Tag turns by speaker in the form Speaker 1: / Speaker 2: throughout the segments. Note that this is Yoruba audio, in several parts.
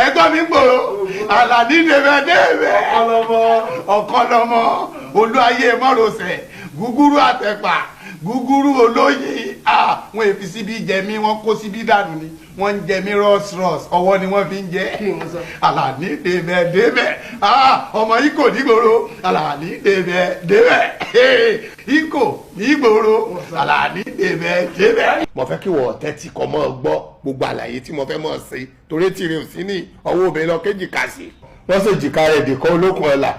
Speaker 1: ẹ̀gbọ́n mi gbòòrò Àlàní dèbẹ̀dèbẹ̀ ọ̀kọ́lọ́mọ olú ayé mọ́rọ̀sẹ̀ gúgúrú àtẹ̀pà gúgúrú olóyin wọn èfi síbi jẹ mí wọn kó síbi dànù ni wọn ń jẹ mí rọ́ọ̀sì ọwọ́ ni wọ́n fi ń jẹ Àlàní dèbẹ̀dèbẹ̀ ọmọ yìí kò nígboro Àlàní dèbẹ̀dèbẹ̀ ikò nígboro Àlàní dèbẹ̀dèbẹ̀.
Speaker 2: mo fẹ́ kí wọ́n tẹ́tí kọ́ mọ́ gbọ́ gbogbo àlàyé tí mo fẹ́ mọ̀ sí torí tìrì òsì ní ọwọ́ obìnrin lọ kéjì kà sí. wọ́n sì jìkà rẹ̀ dìkan olókùn ọ̀la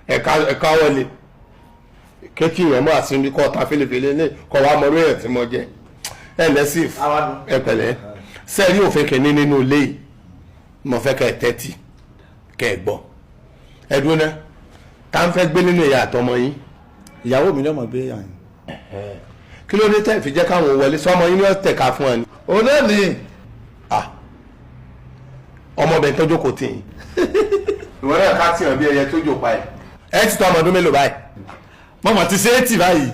Speaker 2: ẹ̀ka wọlé kéèkì rẹ̀ mọ́ àsìndí kọ́ ta fèlèfèlè ní kọ́ wa mọ̀ lóyè tí mo jẹ́ ẹ̀ lẹ́sìn ẹ̀ pẹ̀lẹ́ sẹ́ẹ̀rí òfin kìíní nínú ilé yìí mo fẹ́ kẹ́ ẹ tẹ́tí kẹ́ ẹ gbọ́ ẹ dúró náà tá ń fẹ́ gbé nínú ìyá àtọmọ yín.
Speaker 3: ìyàwó mi lọ́mọ gbé yàn.
Speaker 2: kí ló dé tẹ́ fi jẹ́ káwọn wọlé sọmọ yín ní ọ̀tẹ̀ ká fún ẹ ni.
Speaker 3: òun náà ni.
Speaker 2: ọmọbìnrin tó jókòó tì yín. ìwọ náà ká tì hàn bí ẹyẹ tó jò pa ẹ. ẹ ti tó ọmọ ọdún mélòó báyìí.
Speaker 3: mọ̀mọ́ ti ṣe é tì báyìí.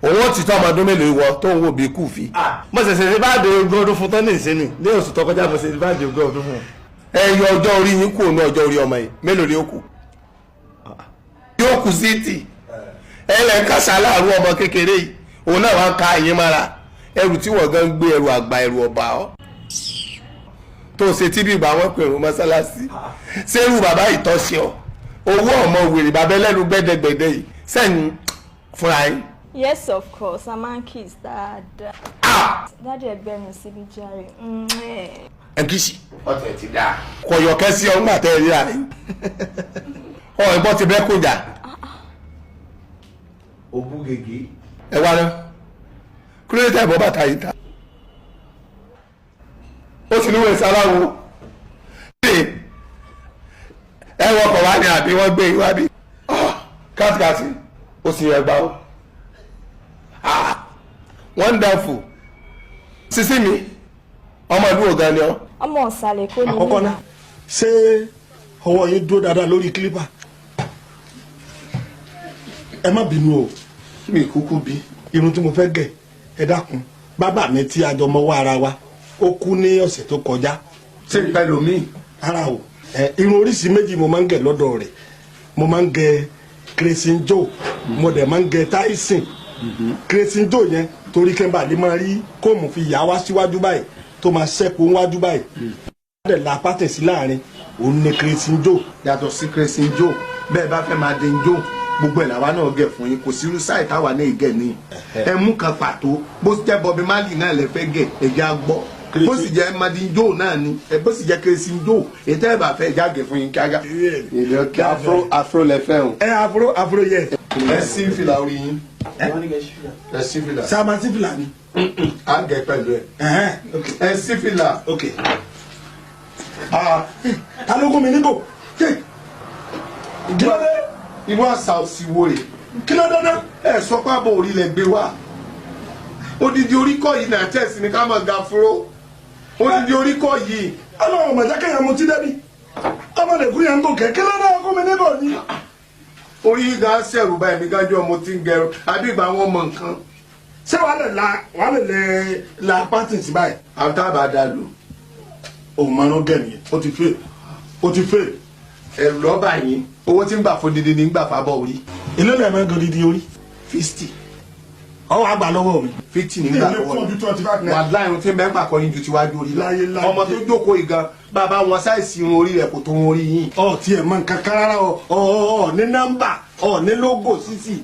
Speaker 2: òun ti tó ọmọ ọdún mélòó ìwọ tó ń wò bí kù fi.
Speaker 3: mo ṣẹ̀ṣẹ̀ ṣe bá de ogún ọdún fún tọ́ni ìsinmi ní oṣù tó kọjá mo ṣe bá de ogún ọdún fún.
Speaker 2: ẹ yọ ọjọ́ orí yín kù ní ọjọ́ orí ọmọ yìí mélòó ni ó kù. yóò kù sí tì ẹ lẹ́ ń kásá láàrú ọmọ kékeré yìí òun náà wá ń ka ẹ̀yìn mára ẹrù tí wọ́n gan ń gbé ẹrù àgbà ẹrù ọba ọ́ tó ṣe tí bí ìgbà wọn pèrò mọ́sálásí sẹ́rù bàbá ìtọ́sí ọ owó ọmọ wèrè bàbá ẹlẹ́nu gbẹ́dẹ́gbẹ́dẹ́ yìí sẹ́yìn fúnra yín.
Speaker 4: Yes, of course. I'm a kiss, Dad. Daddy, ẹgbẹ́ mi síbi jàre.
Speaker 2: ẹ kìsì ọtẹ ti dáa kọyọkẹ sí ọ ńgbà tẹ ẹ ríra rẹ ọ ẹ̀gbọ́n ti bẹ kó jà.
Speaker 3: òbú gègé.
Speaker 2: ẹ wá náà kúrò tẹ bọ́ bàtà yìí ta ó sì níwèé sáláwo ẹ wọkọ̀ wá ní àbí wọ́n gbé ìwá bí kátìkátì ó sì yẹ gbà ó wonderful sisi mi ọmọ ìlú ọ̀gá ni ọ.
Speaker 4: Ọmọ ọ̀sàlẹ̀ kò ní.
Speaker 5: àkọ́kọ́ náà ṣé ọwọ́ yín dúró dáadáa lórí kílípà ẹ má bínú o mi kúkú bí irun tí mo fẹ́ gẹ̀ ẹ dákun bàbá mi tí a jọ mọ́wọ́ ara wa ó kú ní ọ̀sẹ̀ tó kọjá.
Speaker 2: ṣé ìgbà lomi.
Speaker 5: ara o irun oríṣi méjì mo máa ń gẹ̀ lọ́dọ̀ rẹ̀ mo máa ń gẹ̀ Crescent Joe mo dẹ̀ máa ń gẹ̀ Tyson Crescent Joe yẹn torí kẹ́ńbà lè máa rí kóòmù fi yà wá síwájú báyìí tó máa ṣẹ́kù wájú báyìí dẹ̀ la pátẹ̀ sí láàrin òun ní Crescent Joe.
Speaker 2: yàtọ̀ sí Crescent Joe bẹ́ẹ̀ bá fẹ́ máa dé Joe gbogbo ẹ̀ làwa náà gẹ̀ fún yín kò sí irú sáì táwa náà gẹ̀ ní ẹ mú kan pàtó bó jẹ́ Bobby Marley náà lè fẹ́ gẹ̀ ẹ̀jẹ̀ á gbọ́ bó sì jẹ́ Madin Joe náà ni bó sì jẹ́ Crescent Joe ètò ẹ̀ bá fẹ́ ẹ̀jẹ̀ á gẹ̀ fún yín kíákà. èdè ọkẹ afro lẹ fẹ́ o.
Speaker 5: afro yẹ.
Speaker 2: ẹ sí fìlà orí yín ẹ sí fìlà.
Speaker 5: sábà sí fìlà ni.
Speaker 2: à ń gẹ pẹ̀lú ẹ. ẹ sí fìlà.
Speaker 5: alógún mi níbò.
Speaker 2: inú àṣà òsì wo rè.
Speaker 5: kí ló dáná.
Speaker 2: ẹ sọ pé àbò orí lẹ gbé wá odidi oríkọ yìí náà tẹ̀sí ni ká máa ga fúró odidi oríkọ yìí.
Speaker 5: ọlọ́run mọ̀jákẹ́ yẹn mo ti débi ọmọdé kúrò yẹn ń gòkè kí ló dáná ọkọ mi níbò ni.
Speaker 2: orí ga sẹ̀rù báyìí mi gájú ọmọ tí ń gẹrun àbí ìgbà wọn mọ nǹkan.
Speaker 5: ṣé wàá lè la pátì sí báyìí.
Speaker 2: àwọn tábà dá lò.
Speaker 5: òun máa ń gẹ̀ nìyẹn ó ti fẹ́.
Speaker 2: ẹ̀rù lọ́ba yín owó tí ń gbà fún dídí ní ń gbà fábọ̀ orí.
Speaker 5: ilé lẹ́ẹ̀ máa ń gan dídí orí.
Speaker 2: 50.
Speaker 5: ọwọ́ àgbà lọ́wọ́ mi.
Speaker 2: 50 ní gbà lọ́wọ́ wà láìrún tí mẹ́fà kọ́ yín ju tiwájú orí lọ. ọmọ tó jókòó igan bàbá wọn sáìsì irun orí rẹ̀ kò tó wọn orí yín.
Speaker 5: tiẹ̀ mọ nǹkan kan rárá ọ ní nọ́mbà ọ ní lógò sísì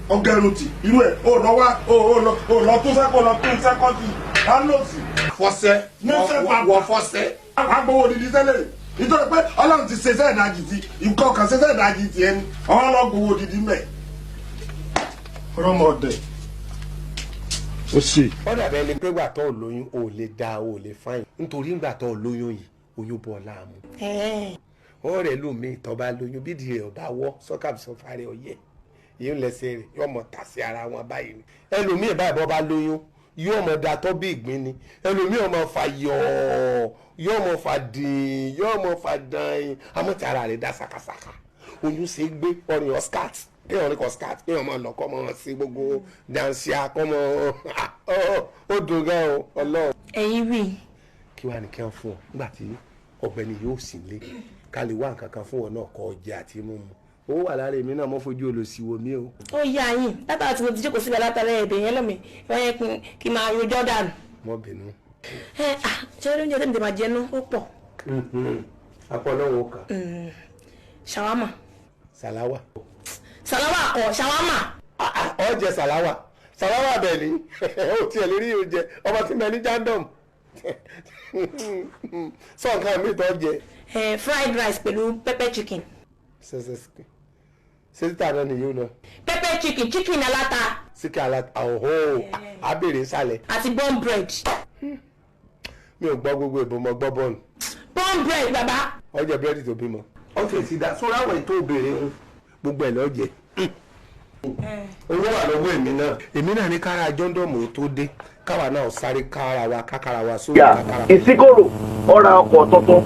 Speaker 5: ọgẹrun tì irú ẹ ó lọ wá ó lọ tó sẹ́kọ̀ọ́ lọ tó sẹ́kọ̀ọ́tì lánàásì.
Speaker 2: fọsẹ wọ fọsẹ.
Speaker 5: agbowó odidi tẹ́lẹ̀ nítorí pé ọlọ́run ti ṣe sẹ́ẹ̀dájì ti ìkọ́ kan ṣe sẹ́ẹ̀dájì ti ẹni ọwọ́ lọ gbowó odidi mẹ́. ọlọ́mọdé ó sì.
Speaker 2: ó dàbẹ́ ni pé gbà tó o lóyún o lè da o lè fáyìn nítorí gbà tó o lóyún yìí oyún bọ̀ láàmú. ọ̀rẹ́ lómi tó bá lóyún bídìí rẹ̀ ọba wọ́ sọ́kàbísọ́fà rẹ̀ ọ̀yẹ́ yìí ń lẹ́sẹ̀ rẹ̀ yóò mọ̀ tà sí ara wọn báyìí ni. ẹlòmíì báyìí bọ́ bá lóyún yóò mọ̀ datọ́ bí ìgbín ni ẹlòmíì ọmọ fa yọ̀ọ́ yóò mọ̀ fa dín yóò mọ̀ fa dán àmọ́ tí ara rẹ̀ dá sakasaka oyún ṣe é gbé ọrìn oscat kéèyàn rí kọ́síkàtì kéèyàn máa lọ kọ́ mọ́ sí gbogbo dansia kọ́ mọ́ ó dùn gan o ọlọ́run.
Speaker 4: ẹ̀yin rí.
Speaker 2: kí wàá ní kí wọ́n fún ọ nígbà tí ọ̀gbẹ́ni yóò sì lé ká lè wá nǹkan kan fún ọ náà kọ jẹ àti mímu ó wà lára èmi náà mo fojú olùsíwò mi o.
Speaker 6: ó yá yín látara tí mo ti jókòó síbẹ̀ látara ẹ̀bẹ̀ yẹn lọ́mì fẹ́ẹ́ kí n máa rojọ́ dànù.
Speaker 2: mo bínú.
Speaker 6: ṣé oúnjẹ tẹ́mi tẹ́ máa jẹnu ó pọ̀.
Speaker 2: apọ̀lọ́wọ́ kan.
Speaker 6: ṣàwámà.
Speaker 2: sàláwà.
Speaker 6: sàláwà kọ́ ṣàwámà.
Speaker 2: ọ jẹ sàláwà sàláwà bẹ́ẹ̀ ni ó tiẹ̀ lórí oúnjẹ ọmọ tí mẹ́ni jandom sọ nǹkan mi tó jẹ.
Speaker 6: fried rice pẹ̀lú pepper chicken.
Speaker 2: ṣé títà náà nìyó náà.
Speaker 6: pepper chicken aláta.
Speaker 2: síkì aláta ọ̀hún abèrè sálẹ̀.
Speaker 6: àti bun bread.
Speaker 2: mi ò gbọ́ gbogbo ìbò mọ́ gbọ́ bọ́ọ̀lù.
Speaker 6: bun bread bàbá.
Speaker 2: ọjọ́ búrẹ́dì tó bímọ. ọ̀sẹ̀ ti dá sọ́ra àwọn ètò obìnrin gbogbo ẹ̀ lọ́jẹ̀. owó wà lọ́wọ́ èmi náà. èmi náà ní kára jọ́ndọ̀mù tó dé káwa náà sáré kára wa sórí kára.
Speaker 7: ìsíkòrò ọ̀ra ọkọ̀ tuntun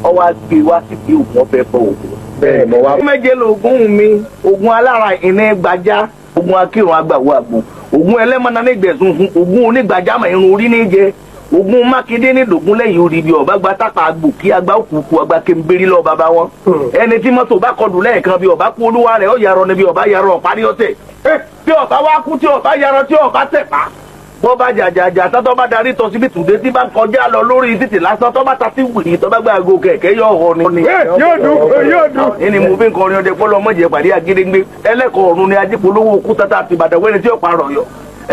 Speaker 7: ọwọ́ àgbè wá sí bí òògùn ọ̀fẹ́ bọ̀ òògùn. bẹ́ẹ̀ mọ̀ wá. méje lóògùn mi òògùn alára ìní gbajá òògùn akírun agbàwọ̀ àgbò òògùn ẹlẹ́mọ̀nà nígbẹ̀sùn òògùn onígbàjámọ̀ irun orí ní jẹ òògùn mákindé ní dògún lẹ́yìn orí bí ọba gba tápà àgbò kí agbá òkùnkùn àgbà kéńbérí lọ bàbá wọn. ẹni tí mọ́tò bá kọlù lẹ́ẹ̀kan bí ọba kú olúwa rẹ̀ ó yarọ ni bí ọba yarọ parí ọ̀tẹ̀ bí ọba wá kú tí ọba yarọ tí ọba tẹ̀ pa bọ́ bá jàjàjà tọ́tọ́ bá darí tọ́ síbi tùdé tí bá ń kọjá lọ lórí títì lásán tọ́ bá ta sí wìrì tọ́ bá gbé aago kẹ̀kẹ́ yọ̀ ọ̀họ́ ni.
Speaker 5: yóò dùn.
Speaker 7: ẹni mo fi ń kọrin ọdẹ pọ́lọ́ mọ̀jẹ̀ pàdé àgédégbé ẹlẹ́kọ̀ọ́ ọ̀run ni ajípolówó òkú tata àti ìbàdàn wẹ́ni tí ó parọ̀ yọ.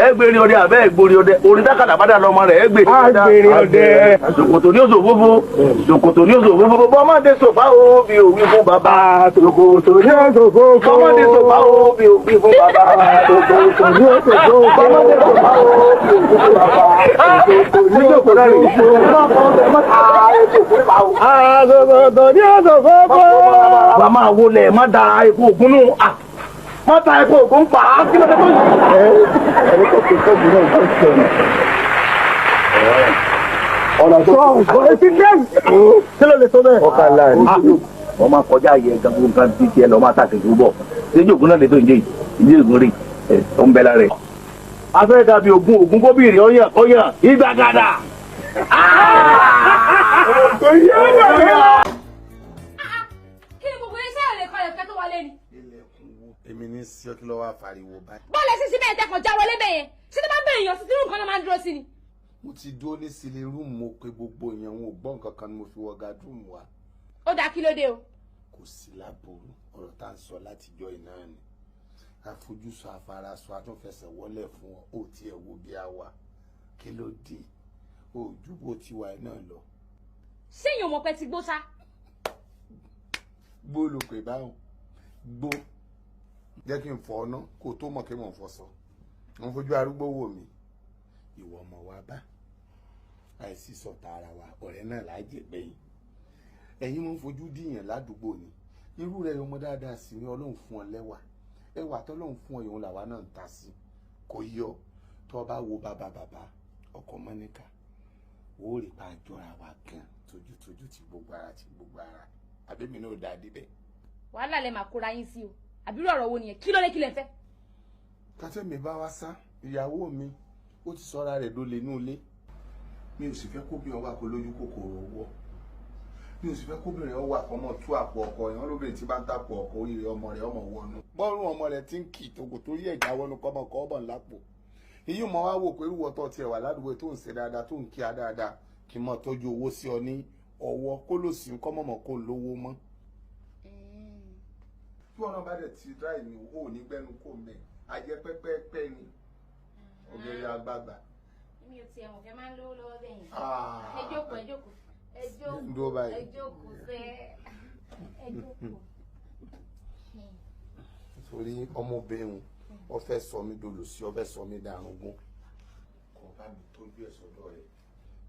Speaker 7: ẹgbẹ́rin ọdẹ àbẹ́ ẹgbórí ọdẹ orin dákàdà bá dà lọ́mọ rẹ̀ ẹgbẹ́.
Speaker 5: agbèrè ọdẹ.
Speaker 7: ṣòkòtò ní oṣù fúnfú ṣòkòtò ní oṣù fúnfú bọ́mọdé sòfá ó bí òwì fún bàbá.
Speaker 5: ṣòkòtò ní oṣù fúnfú.
Speaker 7: bọ́mọdé sòfá ó bí òwì fún bàbá.
Speaker 5: ṣòkòtò ní oṣù fúnfú.
Speaker 7: bọ́mọdé sòfá ó bí òwì fún bàbá.
Speaker 5: ṣòkòtò ní oṣù fúnfú.
Speaker 7: ṣòkòtò
Speaker 5: ní oṣù fúnfú.
Speaker 7: bàbá máa wọlé má da epo ògùn nù má ta epo ògùn pa á kí ló dé tó yìí.
Speaker 5: ẹni tó ti tọ́jú náà tó ṣe ọ̀nà tó kọ́ etí dẹ́m kí ló lè tó bẹ́ẹ̀.
Speaker 7: ọkà láàrin wọ́n máa kọjá yẹ gbogbo nǹkan tí tiẹ̀ lọ́ máa tàkì tó bọ̀ ṣéjú ògùn náà lè tó ìjẹ́ ìdí ògùn rí tó ń bẹ lára ẹ̀. afẹ́ dàbí ògùn kóbìnrin ọyàn ìgbàgàdà.
Speaker 8: kí ni gbogbo iṣẹ́ rẹ̀ kọ́ ẹ̀kẹ́ tó wọlé ni.
Speaker 2: èmi ní sí ọ kí ló wá fariwo báyìí.
Speaker 8: bọ́ọ̀lù ẹ̀sìn síbẹ̀ ẹ̀tẹ̀kàn já wọlé bẹ̀yẹn ṣé tó bá bẹ̀rẹ̀ yàn sí tí nǹkan náà máa ń dúró sí ni.
Speaker 2: mo ti dúró ní sílé rúùmù mo pé gbogbo èèyàn wọn ò gbọ́ nǹkan kan ni mo fi wọ gàdúrùmù wa.
Speaker 8: ó dáa kí ló dé o.
Speaker 2: kò sí láboró ọ̀rọ̀ tá à ń sọ látijọ́ iná ni àfojúsọ afárasọ àtúnfẹsẹ̀ wọlé fún ọ ò tiẹ̀ wo bí a wà kí ló dé ojú bó ti wà náà lọ.
Speaker 8: ṣé èèyàn mọ̀ pé ti gbó sá.
Speaker 2: gbó ló pè báwọn gbó jẹ́ kí n fọ ọ ná kó o tó mọ̀ kí mò ń fọṣọ mo fojú arúgbó wò mí ìwọ ọmọ wa bá àìsí sọ̀tà ara wa ọ̀rẹ́ náà láàjẹ́ gbẹ̀yìn ẹ̀yin mo ń fojú dìyàn ládùúgbò ni irú rẹ̀ ọmọ dáadáa sí ni ọlọ́run fún ọ lẹ́wà ẹwà tọ́lọ́run fún ọ ìhun làwa náà ń ta sí kò yọ tó o bá wo bàbá ọkọ mọ́níkà ó rí pa àjọra wa gan tójútójú ti gbogbo ara àbẹ́mi náà dáa débẹ̀.
Speaker 8: wàhálà lẹ máa kóra yín sí o àbírú ọ̀rọ̀ wo nìyẹn kí ló lé kí lẹ fẹ́.
Speaker 2: kátẹ́mi bá wá sá ìyàwó mi ó ti sọ́ra rẹ̀ dólé inú ilé mi ò sì fẹ́ kó bí ọ wà kó lójú kòkòrò owó mi ò sì fẹ́ kóbìnrin ọ wà kó mọ̀ tú àpò ọkọ ìwọ́n lóbìnrin tí bá ń tàpò ọkọ oríire ọmọ rẹ̀ ọmọ wọnú bọ́ọ̀rùn ọmọ rẹ̀ ti ń kì tòkò torí ẹ̀já wọnú kọ́mọ kọ́ ọmọ lápò èyí mọ̀ wá wò pé irúwọ́ tó tiẹ̀ wà ládùúgbò tó ń ṣe dáadáa tó ń kí a dáadáa kí n mọ̀ tọ́jú owó sí ọ ní ọwọ́ kó lò sí kọ́ mọ̀mọ́ kó lówó mọ́. tí wọn náà bá dẹ̀ ti dá ìní owó ní gbẹ́nu kò mẹ́ ajẹ́ pẹ́pẹ́pẹ́ ni obìnrin àgbààgbà.
Speaker 8: mi ò tiẹ̀ mọ̀ fẹ́ máa ń lówó lọ́wọ́ bẹ́yìn. ẹ jókòó ẹ jókòó ẹ jókòó fẹ́ ẹ jókòó.
Speaker 2: torí ọmọbìnrin ó fẹ́ sọ mí dolòsí ó fẹ́ sọ mí darúgbó kò bá mi tójú ẹ̀ sọ́dọ̀ rẹ̀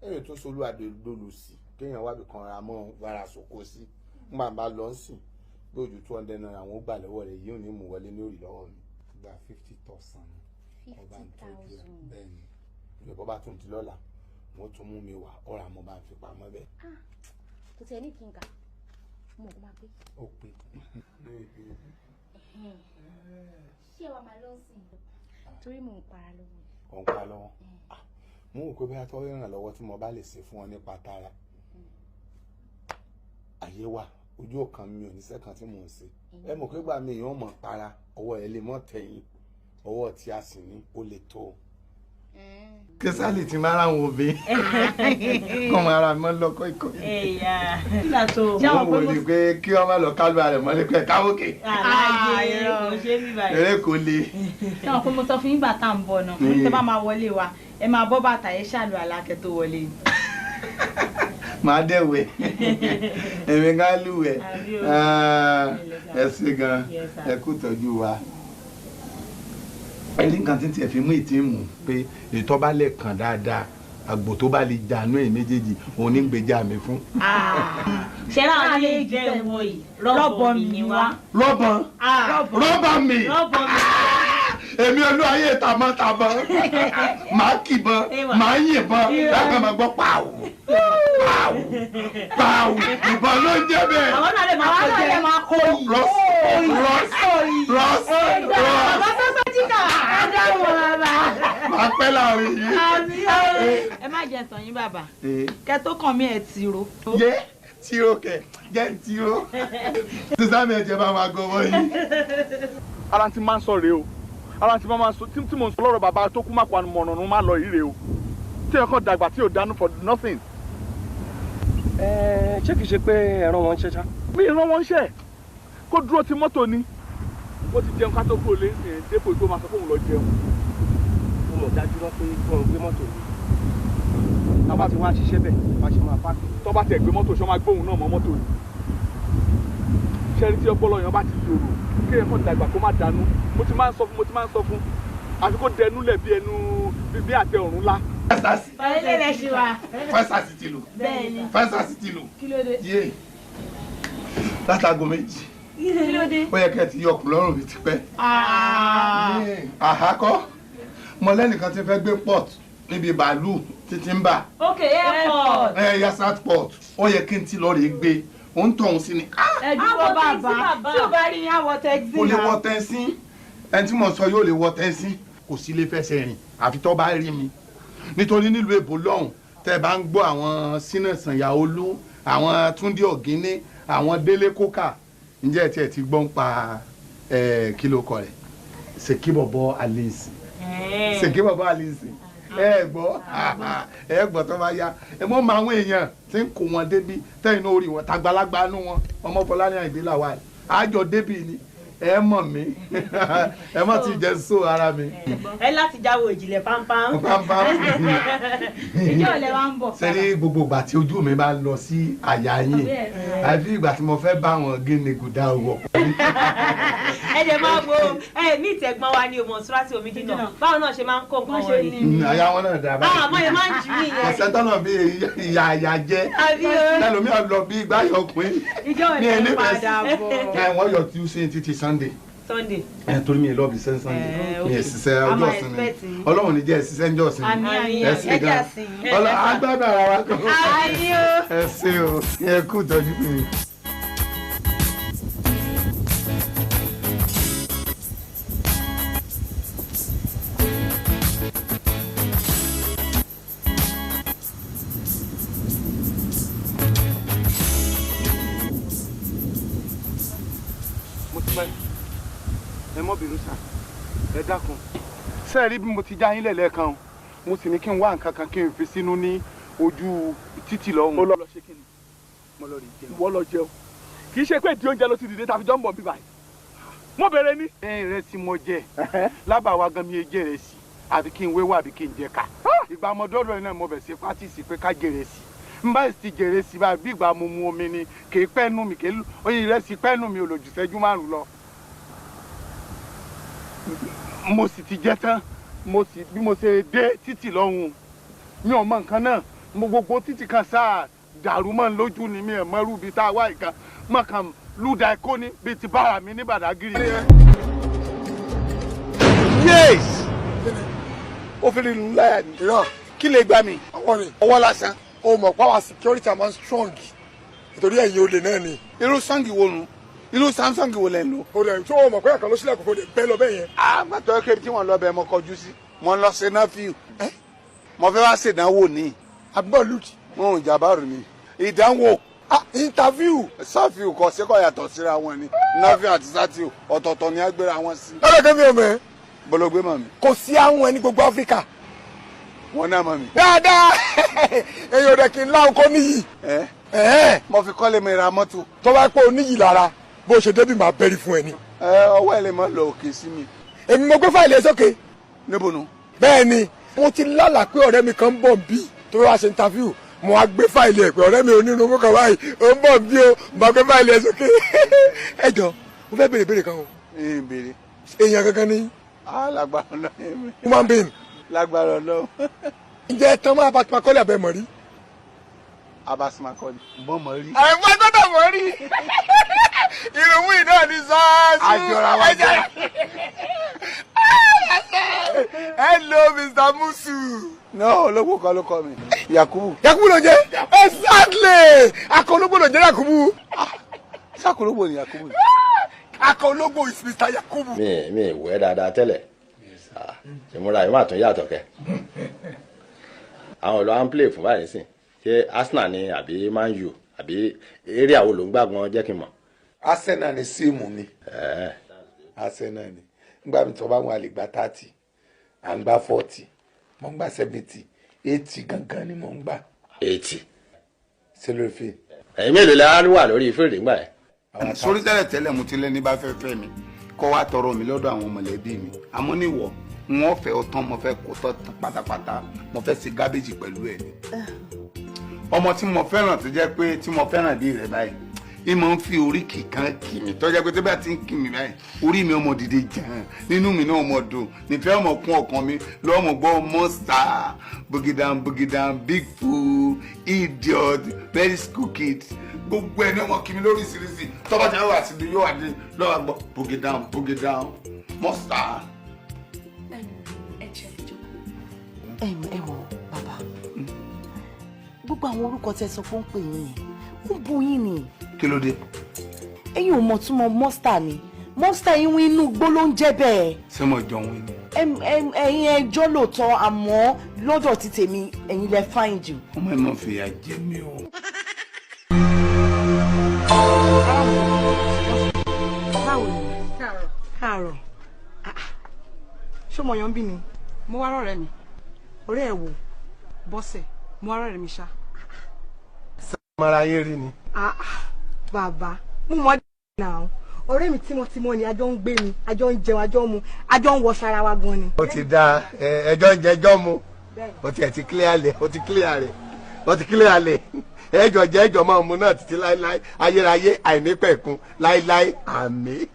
Speaker 2: ẹ̀rìn tó solú àdolòsí kéèyàn wábì kan ra mọ́ wàrà sòkò sí nígbà bá lọ sí lójú 200 naira àwọn ó gbà lọ́wọ́ rẹ̀ yìí ò ní mú wọlé ní òrì lọ́wọ́ mi gba 50,000 ọba ń tọ́jú ẹ̀ bẹ́ẹ̀ ni ìjọba bá tún ti lọ́la wọ́n tún mú mi wá ọ̀rọ̀ àmọ́ bá ń fi pamọ́ bẹ́ẹ̀.
Speaker 8: kò tẹ̀ ní kí n kà mo kò máa pé.
Speaker 2: ó pé.
Speaker 8: ṣé wàá máa lọ sìn torí mò ń para lọ́wọ́.
Speaker 2: ò ń pa lọ́wọ́ mo rò pé bí a tọ́ ìrànlọ́wọ́ tí mo bá lè ṣe fún ọ nípa tara àyè wà ojú ọ̀kan mi ò ní sẹ́kàn tí mò ń ṣe ẹ mọ̀ pé gbà mí èèyàn mọ̀ para ọwọ́ ẹ lè mọ̀ tẹ̀yìn ọwọ́ tí a sì ní ó lè tó.
Speaker 1: kẹsàlì ti máa ra àwọn obìnrin kọ́ máa ra mọ́ lọ́kọ́ ikọ̀ yìí. wọ́n wò ní pé kí wọ́n má lọ kálù rẹ̀ mọ́lẹ́ pé káwókè. eré kò le.
Speaker 9: ṣé wọn kó mo sọ fún yín bàtà ń bọ̀ náà ní tẹ́ bá máa wọlé wa ẹ máa bọ́ bàtà yẹn ṣàlù àlàkẹ́ tó wọlé.
Speaker 1: màá dẹ̀wẹ̀ èmi ká lùwẹ̀ ẹ ṣé gan ẹ kú tọ́jú wa. ẹni nǹkan tí tiẹ̀ fi mú ìtì mú pé ètò bá lè kàn dáadáa àgbò tó bá lè jànú ẹ̀ méjèèjì òun ní gbèjà mi fún.
Speaker 9: ṣé láwọn ilé ìjẹ́ ìwọ yìí rọ́bọ̀ mi ni wá.
Speaker 1: rọ́bà mi èmi olúwayé tàmọ́tàmọ́ màá kìbọn màá yìnbọn lágbàá máa gbọ́ pàwọ́ pàwọ́ ìbọn ló ń jẹ́ bẹ́ẹ̀.
Speaker 9: àwọn náà lè máa kó yìí.
Speaker 1: rọ́s.
Speaker 9: bàbá tó sọ́jíkà adáwọ̀ bàbá.
Speaker 1: màá pẹ́ láàrin yìí.
Speaker 9: ẹ má jẹ sàn yín bàbá kẹ tó kàn mí ẹ tìrò.
Speaker 1: yé tìrò kẹ jẹ tìrò sísá mi ẹ̀jẹ̀ bá máa gbọ́ yìí.
Speaker 10: ara ti máa ń sọ rèé o ara ti máa ń sọ tí mo ń sọ lọ́rọ̀ bàbá tó kú má pa mọ̀nà ló máa lọ yìí rèé o tí ẹ̀ kàn dàgbà tí ò dánú for nothing.
Speaker 11: ṣé kìí ṣe pé ẹran wọn ń ṣe ṣá.
Speaker 10: mi ìran wọn ń ṣe kó dúró ti mọ́tò ni ó ti jẹun ká tó kúrò lé dépò tó máa sọ fóun lọ jẹun.
Speaker 11: mo mọ̀ dájú lọ pé wọ́n ń gbé mọ́tò ni tábà tí wọ́n á ṣiṣẹ́ bẹ̀ wọ́n á ṣe máa pàṣẹ.
Speaker 10: tó bá tẹ̀ gbé mọ́tò ṣọ́ máa gbóhùn náà mọ́ mọ́tò ni ṣẹ́rí tí ọpọlọ yẹn bá ti yòrò kí ẹ̀ kàn dàgbà kó má dànù mo ti máa ń sọ fún àfi kó dẹnu lẹ̀ bí ẹnu bí àtẹ ọ̀run ńlá.
Speaker 1: fẹsàsì ti lò fẹsàsì ti lò yé látago méjì ó yẹ kẹ́ ẹ ti yọ ọkùnrin lọ́rùn mi ti pẹ́. àhákọ́ mọ̀lẹ́nìkan ti fẹ́ gbé port níbi bàálù títí ń bà.
Speaker 9: ok airport.
Speaker 1: yasat port ó yẹ kí n ti lọ rè é gbé òun tọ̀hún sí ni.
Speaker 9: ẹ̀dúgbò bàbá tí o bá rí àwọ̀ tẹ́gí.
Speaker 1: o lè wọ tẹ́sí ẹni tí mo sọ yóò lè wọ tẹ́sí kò sí lè fẹsẹ̀ rìn àfi tó bá rí mi nítorí nílùú èbó lọ́hùn tẹ́ ẹ bá ń gbọ́ àwọn Sínà Sànyà Olú àwọn Túndé Ògínní àwọn Délé Kókà ǹjẹ́ ẹ tiẹ̀ ti gbọ́ ń pa kí ló kọ rẹ̀ Ṣèkíbọ̀bọ̀ Alice Ṣèkíbọ̀bọ̀ Alice ẹ gbọ́ tó bá yá ẹ mọ́ máa àwọn èèyàn tí ń kó wọn débi tẹ́yìn náà orí wọn tàgbàlagbà nú wọn ọmọ Fọlárin Àyìndé Làwálì àjọ débi ni ẹ mọ̀ mí ẹ mọ̀ ti jẹ́ so ara mi.
Speaker 9: ẹ láti jáwọ́ ìjìnlẹ̀ pampam. ìjọ ìlẹ̀ wa ń bọ̀.
Speaker 1: sẹ́ni gbogbo ìgbà tí ojú mi bá lọ sí àyà yín àbí ìgbà tí mo fẹ́ bá wọn gínígù dá owó.
Speaker 9: ẹ jẹ máa wo ní ìtẹ̀gbọ́n wa ní ọmọ Sùràtì Omidínà báwọn náà ṣe máa ń kó nǹkan wọn rí.
Speaker 1: àyà wọn náà dà báyìí.
Speaker 9: àmọ́ ẹ máa ń jù ní ìyẹn.
Speaker 1: ọ̀sẹ̀ tọ́nà bí ìyá àyà jẹ́ lẹ́lòmíà lọ bí ìgbà yọkùnrin.
Speaker 9: ìjọ ìlẹ̀ padà bọ̀.
Speaker 1: wọ́n yọ Tuesday títí Sunday. Torí mi lọ bí sẹ́ Sunday mi ẹ̀ ṣiṣẹ́ ọjọ́ ìsinmi Ọlọ́run ní jẹ́ ṣiṣẹ́ ọjọ́ ìsinmi ẹ ṣé gan agbádùn ara wa kan ẹ ṣé o ẹ kú ìtọ́jú mi.
Speaker 10: ẹ mọ́ bínú sá ẹ dákun sẹ́ẹ̀rí bí mo ti já yín lẹ́lẹ́kan o mo sì ní kí n wá nǹkan kan kí n fi sínú ní ojú títì lọ́hùn. mo lọ ṣe kí ni mo lọ rí jẹun. ìwọ lọ jẹun kì í ṣe pé ìdí oúnjẹ ló ti dìde tàbí jọ ń bọ̀ bí báyìí mo bẹ̀rẹ̀ ní. ìrẹsì mo jẹ lábàáwá gan mi jẹ ìrẹsì àbí kí n wéwà àbí kí n jẹ ká ìgbà ọmọdọ́dọ̀ náà mo bẹ̀ sí pátìsì pé ká jẹ ìrẹsì n bá ti jẹ ìrẹsì báyìí bí ìgbà mo mu omi ni kì í pẹ́nu mi kì í oyin ìrẹsì pẹ́nu mi ò lò jù ṣẹ́jú 5 lọ. mo sì ti jẹ tán bí mo ṣe dé títì lọ́hùn mi ò mọ nǹkan náà mo gbogbo títì kan sáà dàrú mọ́ lójú ni mi ẹ̀ mọ́rú bíi tá a wá ìkan mọ́ kan lùdà ẹ̀kọ́ ni bíi ti bára mi ní Bàdágìrì.
Speaker 1: yes ó fi rí inú láyà ní kí lè gbá mi ọwọ́ lásán.
Speaker 5: o mọ̀ power security àmọ́ strong nítorí ẹ̀yin olè náà ni.
Speaker 1: irú sangi wo nu irú Samsung wo lẹ ń lò.
Speaker 5: o dẹ̀ tó o mọ̀ pé ẹ̀kan ló sílẹ̀ kókó dẹ̀ bẹ́ẹ̀ lọ bẹ́ẹ̀ yẹn.
Speaker 1: àgbàtọ́ kébi tí wọ́n lọ bẹ́ẹ̀ mo kọjú sí mo ń lọ ṣe náà fíù mo fẹ́ wá ṣèdánwò ní.
Speaker 5: àbúrò lùtì.
Speaker 1: wọn ò jábàrù mi ìdánwò
Speaker 5: interview.
Speaker 10: sáfíù kọ síkọ̀ yàtọ̀ síra wọn ni náfíù àti sátíù ọ̀tọ̀ọ̀tọ̀ ni a gbéra wọn sí.
Speaker 5: ọlọ́dẹ mi ò mẹ́.
Speaker 10: bologbe mọ̀ mi.
Speaker 5: kò sí àwọn ẹni gbogbo áfíríkà.
Speaker 10: wọn náà mọ̀ mi.
Speaker 5: dáadáa èyí ò dẹ̀ kí n láwọn kọ́ níyì.
Speaker 10: mo fi kọ́lé mi ra mọ́tò.
Speaker 5: tó bá pẹ́ oníyì lára bó ṣe débi máa bẹ́rí fún ẹ ni.
Speaker 10: ọwọ́ ẹ lè mọ lọ òkè sí mi.
Speaker 5: èmi mo gbé fáìlì ẹ sókè.
Speaker 10: níbo nu.
Speaker 5: bẹ́ẹ̀ ni mo ti lálàá pé ọ̀rẹ́ mi kan ń bọ̀ bí tó wá ṣe interview mo wá gbé fáìlì ẹ pé ọ̀rẹ́ mi onírun mú kan báyìí ó ń bọ̀ bí o bá gbé fáìlì ẹ sókè. ẹ jọ mo fẹ́ béèrè kan o.
Speaker 10: béèrè.
Speaker 5: èèyàn kankan ni.
Speaker 10: lágbára lọ.
Speaker 5: human being.
Speaker 10: lágbára lọ.
Speaker 5: ǹjẹ́ tán máa bá kọ́lé àbẹ̀ mọ̀ rí.
Speaker 10: abasimakọ́lé. mọ̀ mọ̀ rí.
Speaker 5: àìmọ́ gbọ́dọ̀ mọ̀ rí. ìrùmú iná ní sọ́ọ́sì.
Speaker 10: àjọra wa jẹ́.
Speaker 5: hello Mr. Musu.
Speaker 10: no ológbò kan ló kọ mi. Yakubu.
Speaker 5: Yakubu ló jẹ́. exactly. akọlógbò ló jẹ́ Yakubu.
Speaker 10: sakológbò ni Yakubu.
Speaker 5: akọlógbò is Mr. Yakubu.
Speaker 3: mi wẹ́ dáadáa tẹ́lẹ̀ ìmúra yìí máa tún yàtọ̀ kẹ́ àwọn olùwà ń play fún báyìí sìn ṣé Arsenal ni àbí Man U àbí area wo ló ń gbàgbọ́n jẹ́ kí n mọ̀.
Speaker 2: Arsenal ni síìmù mi. Arsenal ni ngbà mi tó bá wọn àlè gba 30 à ń gba 40 mo ń gba 70 80 gangan ni mo ń gbà.
Speaker 3: 80.
Speaker 2: ṣé ló fi.
Speaker 3: ẹ̀yin mélòó la wà lórí fèrè ńgbà yẹn.
Speaker 10: sórí tẹ́lẹ̀ mo ti lẹ́ni bá fẹ́ fẹ́ mi kọ́ wa tọrọ mi lọ́dọ̀ àwọn mọ̀lẹ́bí mi àmọ́ níwọ̀ wọn fẹ́ ọtán mo fẹ́ kó tán pátápátá mo fẹ́ ṣe gábéjì pẹ̀lú ẹ̀ ni. ọmọ tí mo fẹ́ràn tó jẹ́ pé tí mo fẹ́ràn bí rẹ̀ báyìí ìmọ̀ ń fi oríkì kan kì mí tó jẹ́ pé tó bá ti ń kì mí báyìí orí mi ọmọ dìde jàn nínú mi náà ọmọ dùn nífẹ̀ẹ́ ọmọ kún ọkàn mi lọ́mọ gbọ́ monster bugidan big fool idiot very school kid gbogbo ẹni ọmọ kì mí lóríṣiríṣi tó bá ti wá sí ibi yóò wá dé lọ́wọ́ gbọ́ bugidan monster.
Speaker 12: ẹ wọ bàbá gbogbo àwọn orúkọ tẹ́ sọ fún pé yín ń bu yín ni.
Speaker 10: kí ló dé.
Speaker 12: ẹ̀yin ò mọ̀ túmọ̀ monster ni monster yín inú igbó ló ń jẹ́ bẹ́ẹ̀.
Speaker 10: ṣé mo jọ wọn ni.
Speaker 12: ẹ̀yin ẹjọ́ lóòótọ́ àmọ́ lọ́dọ̀ ti tèmi ẹ̀yin lẹ fáìn jù.
Speaker 10: ọmọ ẹ máa fìyà jẹ mí o.
Speaker 13: báwo ni káàárọ̀ ṣó mọ̀ yan bí mi mo wá rọ̀rẹ́ mi ọ̀rẹ́ ẹ̀ wò bọ́sẹ̀ mo wá rọ̀rẹ́ mi ṣá.
Speaker 5: mara yé rí ni.
Speaker 13: bàbá mo mọ náà ọ̀rẹ́ mi tímọ́tímọ́ ni àjọ ń gbé mi àjọ ń jẹun àjọ ń mu àjọ ń wọṣọ ara wa gan ni.
Speaker 5: ó ti da ẹjọ́ ń jẹjọ́ mu ó ti clear rẹ̀ ó ti clear rẹ̀ ẹjọ́ jẹ́ ẹjọ́ máa mu náà títí láéláé ayérayé àìnípẹ̀kun láéláé àmín.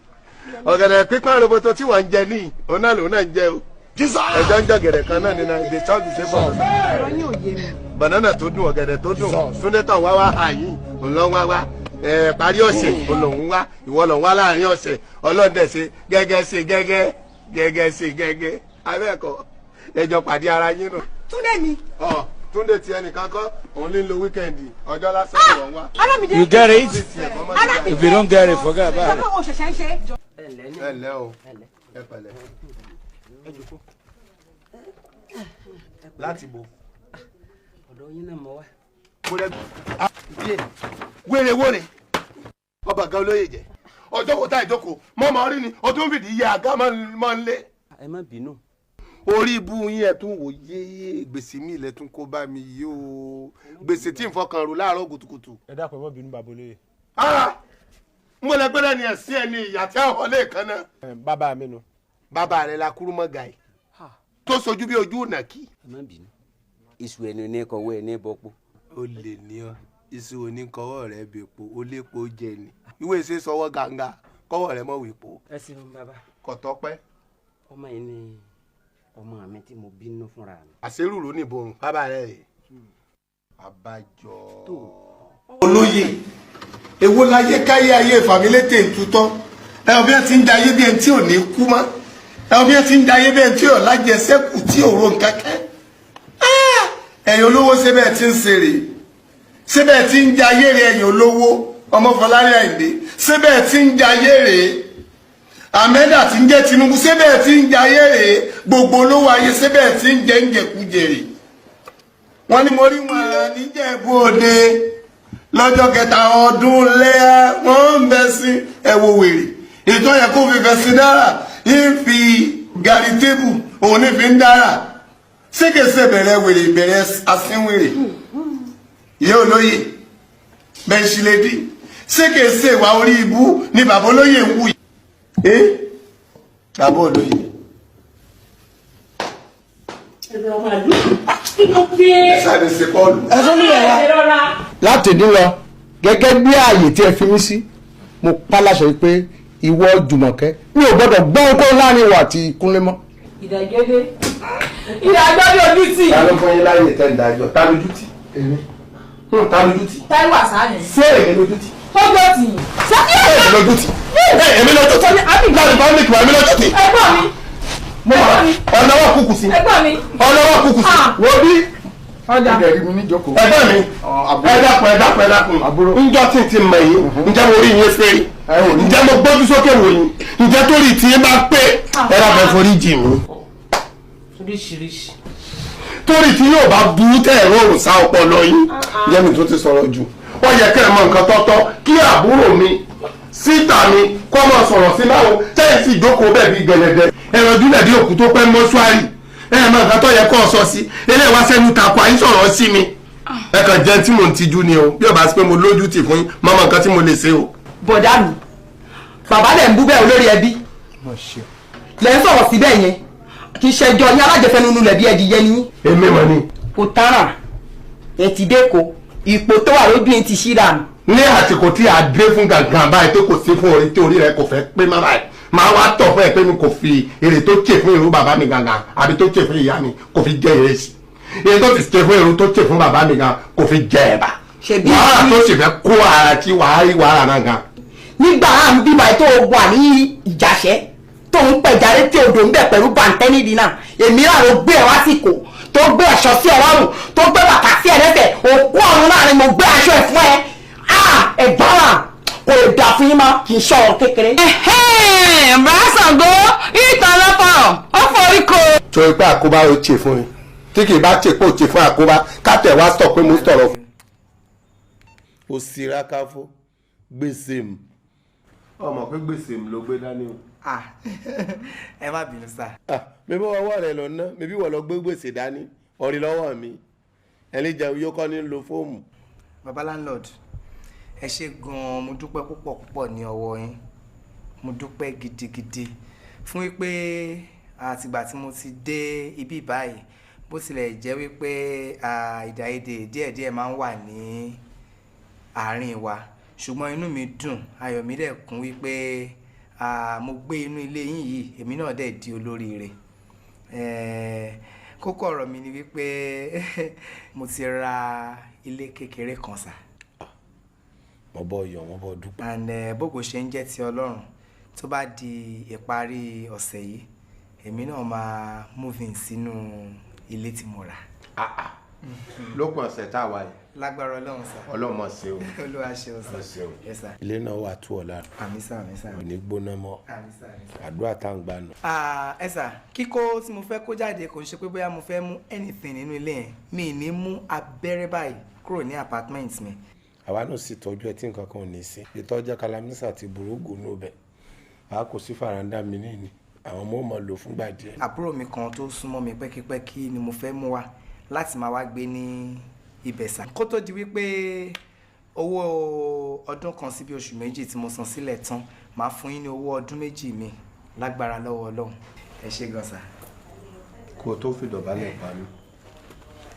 Speaker 5: ọ̀gẹ̀dẹ̀ pípọ́n roboto tí wọ́n ń jẹ níyì òun náà lòun náà ń jẹ o ẹjọ́ ń jọ̀gẹ̀dẹ̀ kan náà nínú the church ṣe bọ̀.
Speaker 13: ọ̀rọ̀ yín ò yé mi.
Speaker 5: banana tó dùn ọ̀gẹ̀dẹ̀ tó dùn túndétọ̀ wá wá àyìn òun lọ́ wá wá parí ọ̀sẹ̀ olóhùn wá ìwọ lọ́hùn wá láàrin ọ̀sẹ̀ ọlọ́dẹ ṣe gẹ́gẹ́ ṣe gẹ́gẹ́ ṣe gẹ́gẹ́ abẹ́ẹ̀kọ́ ẹjọ́ pàdé ara yín nù.
Speaker 13: túndé mi.
Speaker 5: túndé ti ẹnìkan kọ́ òun ní lo wíkẹ́ndì ọjọ́ lásán ìwọ̀n wá.
Speaker 14: You get it? If you don't get it, forget about it.
Speaker 13: ọmọ òṣèṣẹ́ ń ṣe.
Speaker 5: ẹ ǹlẹ́ o ẹ pẹ̀lẹ́. láti bo.
Speaker 11: ọ̀dọ̀ yín náà mọ̀ wá.
Speaker 5: wéré wóré ọba gan olóyè jẹ ọjọ́ kò tá ìjókòó mọ́ máa rí ni ọdún fìdí yẹ àga máa ń lé.
Speaker 11: ẹ má bínú.
Speaker 5: orí ibú yín ẹ tún wò yé gbèsè mi ilẹ̀ tún kó bá mi yí o gbèsè tí n fọkàn rò láàárọ̀ kùtùkùtù.
Speaker 14: ẹ dákun ẹ má bínú bàbá olóyè.
Speaker 5: mo lẹ gbẹ́dẹ̀ ni ẹ̀sìn ẹni ìyá tí àwọn lè kan náà.
Speaker 14: bàbá mi nu.
Speaker 5: bàbá rẹ la kúrú mọ́ gàì tó sojú bí ojú nàkí.
Speaker 11: ẹ má bínú. iṣu ẹni ní kọwọ́ ẹ ní bọ́pọ̀.
Speaker 5: ó lè ní ọ iṣu oníkọwọ́ rẹ bèpo ó lépo jẹ ni ìwé ṣe sọwọ́ gàǹgà kọwọ́ rẹ mọ̀ wípo.
Speaker 11: ẹ ṣeun bàbá.
Speaker 5: kò tọ́pẹ́.
Speaker 11: ọmọ yìí ni ọmọ mi tí mo bínú fúnra mi.
Speaker 5: àṣírù ló ní ìborùn bàbá rẹ rè. àbájọ.
Speaker 1: olóyè èwo láyé káyé ayé fàmílétè ń tutọ́ ẹ ò bí ẹ ti ń jayé bí ẹ tí ò ní kú mọ́ ẹ ò bí ẹ ti ń jayé bí ẹ tí ò lájẹsẹ́kù tí ò ro nkẹ́kẹ́ ẹ̀yin olówó ṣé bẹ́ẹ̀ ti ń ṣeré ṣé bẹ́ẹ̀ ti ń jayé rẹ̀ ẹ̀yin olówó ọmọ Fọlárí Àyìndé ṣé bẹ́ẹ̀ ti ń jayé rẹ̀ àmẹ́dà tí ń jẹ́ Tinubu ṣé bẹ́ẹ̀ ti ń jayé rẹ̀ gbogbo olówó ayé ṣé bẹ́ẹ̀ ti ń jẹ́ ń jẹkújẹrè wọ́n ní mo rí wọn níjẹ̀bú òde
Speaker 2: lọ́jọ́ kẹta ọdún lẹ́ẹ̀ wọ́n ń bẹ sí ẹ̀wọ̀ wèrè ètò yẹ kó fi fẹ́ sí dára ń fi gàrí tébù òun ní fi ń dára sékèsè bẹ̀rẹ̀ wèrè bẹ̀rẹ̀ asínwèrè ìyá olóyè bẹ́ńsílédì sékèsè wà orí ibú ni bàbá olóyè ń wù yìí bàbá olóyè.
Speaker 15: láti dín lọ gẹ́gẹ́ bí ààyè tí ẹ fi mí sí mo pa láṣẹ pé ìwọ Jùmọ̀kẹ́ mi ò gbọ́dọ̀ gbọ́ kó láàrin ìwà àti Kúnlé mọ́.
Speaker 9: ìdájọ́ bí ojú tì.
Speaker 2: ta ló fún yín láyè tẹ́ ìdájọ́ ta lójú tì èmi ta lójú tì.
Speaker 9: táíwò àṣà yẹn.
Speaker 2: ṣé èmi lójú tì.
Speaker 9: tó gbọ́ tì.
Speaker 2: èmi lójú tì. èmi lójú tì. láti bá mi kìlọ̀ èmi lójú tì.
Speaker 9: ẹ̀gbọ́n mi.
Speaker 2: mo wà ọ̀nàwọ̀ kúkú sí.
Speaker 9: ẹ̀gbọ́n mi.
Speaker 2: ọ̀nàwọ̀ kúkú sí. wo bí.
Speaker 9: ọjà
Speaker 2: ẹgbẹ́ mi ẹ dákun njọ́ tí n ti mọ̀ yín njẹ́ mo rí yín fẹ́rí njẹ́ mo gbójú sókè wò yín njẹ́ tó rí tí yín bá pé ẹ rà fẹ́ forí jì mí.
Speaker 9: oríṣiríṣi.
Speaker 2: torí tí yóò bá burú tẹ̀ ẹ̀rọ òrùn sá ọpọlọ yín njẹ́ mi tó ti sọ̀rọ̀ jù wọ́n yẹ kẹ́ ẹ̀ mọ nǹkan tọ́tọ́ kí àbúrò mi síta mi kọ́ mọ sọ̀rọ̀ sí báwo tẹ́yìn sì jókòó bẹ́ẹ̀ bí gẹ̀lẹ́dẹ́ ẹ̀rọ dúlẹ̀ bí òkú tó pẹ́ mọ́ṣúárì ẹ̀ máa nǹkan tó yẹ kó o sọ sí eléyìí wá sẹ́nu takò àyín sọ̀rọ̀ sí mi ẹ kàn jẹ́ tí mò ń tijú ni o bí o bá sí pé mo lójú tì fún yín mọ́mọ́ nǹkan tí mo lè ṣe o.
Speaker 13: bọ̀dá mi bàbá lẹ̀ ń bú bẹ́ẹ̀ olórí ẹbí lẹ́ ń sọ̀rọ̀ síbẹ̀ yẹn kì í ṣẹjọ́ ní alájẹfẹ́nunu lẹ̀ bí ẹdìyẹ ni.
Speaker 2: èmi mọ̀ ni.
Speaker 13: kò tánà ètí dẹ́kọ̀ ipò tó wà lójú yín ti ṣíra mi.
Speaker 2: ní àsìkò tí a dé fún gàngàn báyìí tó kò sí fún orí tí orí rẹ kò fẹ́ pé má báyìí máa wá tọ̀ fún ẹ pé mi kò fi èrè tó tè fún ìrú bàbá mi gàngàn àbí tó tè fún ìyá mi kò fi jẹ ìrẹsì èyí tó ti tè fún ìrú tó tè fún bàbá mi gan kò fi jẹ ẹ̀bà wàhálà tó sì fẹ́ kó ara tí wàá rí wàhálà náà gan.
Speaker 13: nígbà à ń bímọ tó wà ní ìjàṣẹ́ tó ń pẹ̀jáde tí odò ń bẹ̀ pẹ̀lú bàǹtẹ́ nídìí náà èmi náà ló gbé ẹ wá sí kò tó gbé aṣọ sí ẹ lọ́rùn tó gbé bàtà sí ẹ lẹ́sẹ̀ òkú ọ̀run náà ni mo gbé aṣọ ẹ fún ẹ ẹ̀gbọ́n náà kò lè dà fún yín mọ́ kì í ṣọ̀rọ̀ kékeré.
Speaker 16: Bàṣàngó ìtàn lọ́pọ̀ ó forí ko.
Speaker 2: torí pé àkóbá ó ṣe fún mi tí kì í bá ṣe pé ó ṣe fún àkóbá kátẹ̀ wá sọ pé mo sọ̀rọ̀ fún. ó sì rákáfó gbèsè mu ọmọ pé gbèsè mu ló gbé dání o.
Speaker 17: ẹ má bínú sá.
Speaker 2: mi bí ọwọ́ rẹ lọ ná mi bí wọ́n lọ gbé gbèsè dání ọ̀rí lọ́wọ́ mi ẹni jẹun yóò kọ́ ní lo fóòmù.
Speaker 17: baba landlord ẹ ṣe gan-an mo dúpẹ́ púpọ̀ ní ọwọ́ yín mo dúpẹ́ gidigidi fún wípé àtìgbà tí mo ti dé ibi báyìí bó tilẹ̀ jẹ́ wípé ìdàèdè díẹ̀díẹ̀ máa ń wà ní àárín wa ṣùgbọ́n inú mi dùn ayọ̀ mi dẹ̀ kún wípé mo gbé inú ilé yín yìí èmi náà dẹ̀ di olóríire kókó ọ̀rọ̀ mi ni wípé mo ti ra ilé kékeré kan sà.
Speaker 2: mo bọ yọ̀ mo bọ dúpẹ́.
Speaker 17: and bógo ṣe ń jẹ́ ti Ọlọ́run tó bá di ìparí ọ̀sẹ̀ yìí èmi náà máa move in sínú ilé tí mo rà.
Speaker 2: lópin ọ̀sẹ̀ tá a wà yìí.
Speaker 17: lágbára Ọlọ́run sà.
Speaker 2: Ọlọ́run ṣe o.
Speaker 17: Olúwa ṣe o sà.
Speaker 2: ilé náà wà tú ọ lára.
Speaker 17: àmín sà àmín sà.
Speaker 2: kò ní gbóná mọ́.
Speaker 17: àmín sà àmín sà.
Speaker 2: àdúrà tá à ń gbà nù.
Speaker 17: ẹ sà kíkó tí mo fẹ́ kó jáde kò ń ṣe pé bóyá mo fẹ́ mú anything nínú ilé yẹn mi ní mú abẹ́rẹ́ báyìí kúrò ní apartment mi.
Speaker 2: àwa náà sì tọ́jú ẹ tí nǹkan kan ò ní sí. ìtọ́jà kalamisa ti burúkú nù bẹ́ẹ̀ a kò sí faranda mi ní àwọn ọmọ ọmọ lò fúngbà díẹ̀.
Speaker 17: àbúrò mi kan tó súnmọ́ mi pẹ́kípẹ́kí ni mo fẹ́ mú wá láti máa wá gbé ní ibẹ̀ sà. kó tó di wípé owó ọdún kan sí bí oṣù méjì tí mo san sílẹ̀ tán máa fún yín ní owó ọdún méjì mi lágbára lọ́wọ́ Ọlọ́run ẹ ṣé gan sà.
Speaker 2: kó o tó fi dọ̀bálẹ̀ pa mí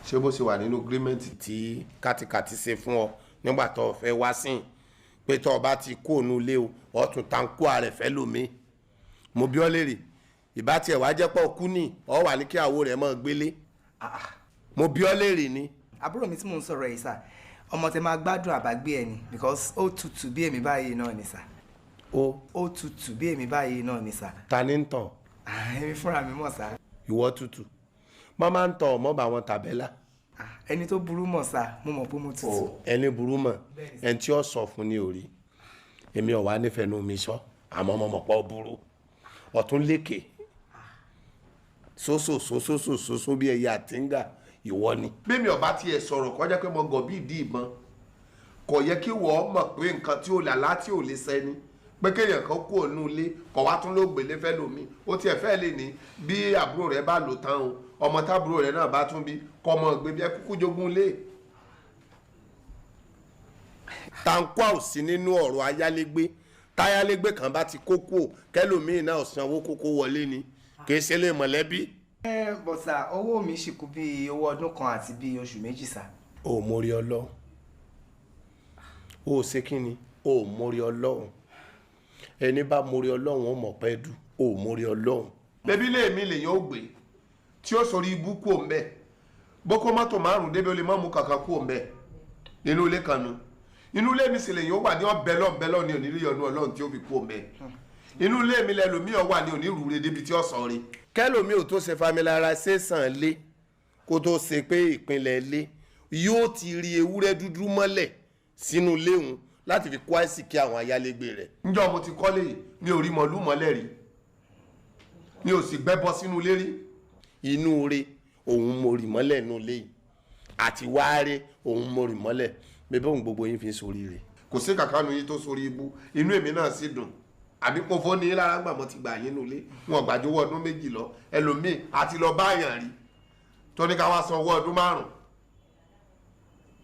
Speaker 2: ṣé bó ṣe wà nínú gírímẹ́ǹtì tí kátikàti ṣe fún ọ nígbà tó o fẹ́ wá sí pé tó o bá ti kó ònú ilé o ọ̀tún tankó ààrẹ fẹ́ lómi mo bí ọ léèrè ìbá tiẹ̀ wá jẹ́ pọ̀ kú ní ọ wà ní kí àwo rẹ̀ mọ́ gbélé mo bí ọ léèrè ni.
Speaker 17: àbúrò mi tí mò ń sọ̀rọ̀ yìí sà ọmọ tẹ máa gbádùn àbágbé ẹ ni because ó tutù bí èmi báyìí náà ni sà. ó tutù bí èmi báyìí náà ni sà.
Speaker 2: ta ni ń tàn.
Speaker 17: èmi fúnra mi mọ̀ sà.
Speaker 2: ìwọ tutù mo máa ń tàn ọmọ bá wọn tàbẹ́là.
Speaker 17: ẹni tó burú mọ̀ sà mo mọ̀ pé mo tutù.
Speaker 2: ẹni burú mọ̀ ẹni tí ó sọ fún ní orí èmi ò wá nífẹ̀ẹ́ nu mi sọ àmọ́ mo mọ̀ pọ̀ burú ọ̀tún lékè sósò bí ẹyẹ àtìngà ìwọ ni. bẹ́ẹ̀mi ọba tiẹ̀ sọ̀rọ̀ kọjá pé mo gọ̀ bí ìdí ìbọn kò yẹ kí wọ́n mọ̀ pé nǹkan tí ò là láti ò lè sẹ́ni pé kéèyàn kan kú òun ilé kọ̀ wá tún ló gbélé fẹ́ lómi ó tiẹ̀ fẹ́ lè ní bí àbúrò rẹ̀ bá lò tán o ọmọ tábúrò rẹ̀ náà bá tún bí kọ́ ọmọ gbé bí ẹ kúkú jogún lé. tàǹkọ́ ò sí nínú ọ̀rọ̀ ayálégbé táyálégbé kan bá ti kókó kẹlòmíì náà sanwó kókó wọlé ni kì í ṣe lè mọ̀lẹ́bí.
Speaker 17: bọ̀sà owó mi ṣì kú bíi owó ọdún kan àti bíi oṣù méjì sá.
Speaker 2: o mórí ọlọ́run o ṣe kí ni o mórí ọlọ́run ẹni bá mórí ọlọ́run ó mọ̀ pẹ́ dù o mórí ọlọ́run. bébí lèmi lèyàn ó gbé tí ó sọrí ibú kú òun bẹ́ẹ̀ bókó mọ́tò márùn-ún débi ó lè má mú kankan kú òun bẹ́ẹ̀ nínú ilé kan nu inú ilé mi sì lèyàn ó wà ní ọbẹ̀ lọ́ọ̀ ní onílé ọdún ọlọ́run tí ó fi kú òun bẹ́ẹ̀ inú ilé mi lẹ́lòmíì ó wà ní onírúurú débi tí ó sọ rí. kẹ́lòmíì ò tó ṣe familiarization lé kó tó ṣe pé ìpínlẹ̀ lé yóò ti rí ewúrẹ́ dúdú mọ́lẹ̀ sínú léhùn láti fi kó àìsí kí àwọn ayálégbé rẹ̀. ǹjọ́ mo ti kọ́lé yìí mi ò rí mọ̀lú mọ́lẹ̀ rí mi ò sì gbẹ́bọ sínú ilé rí. inú re òun mo rì mọ́lẹ̀ inú ilé yìí àti wáárẹ̀ òun mo rì mọ́lẹ̀ bébí òun gbogbo yín fi ń sórí rẹ̀. kò sí kàkánù yín tó sórí ibú inú èmi náà sì dùn àbí kò fọ́ ní lára gbà mo ti gbà yín nulẹ̀ wọn gbàjọwọ́ ọdún méjì lọ ẹlòmíì àti lọ báyàn rí tó ní ká wá san owó ọdún márùn-ún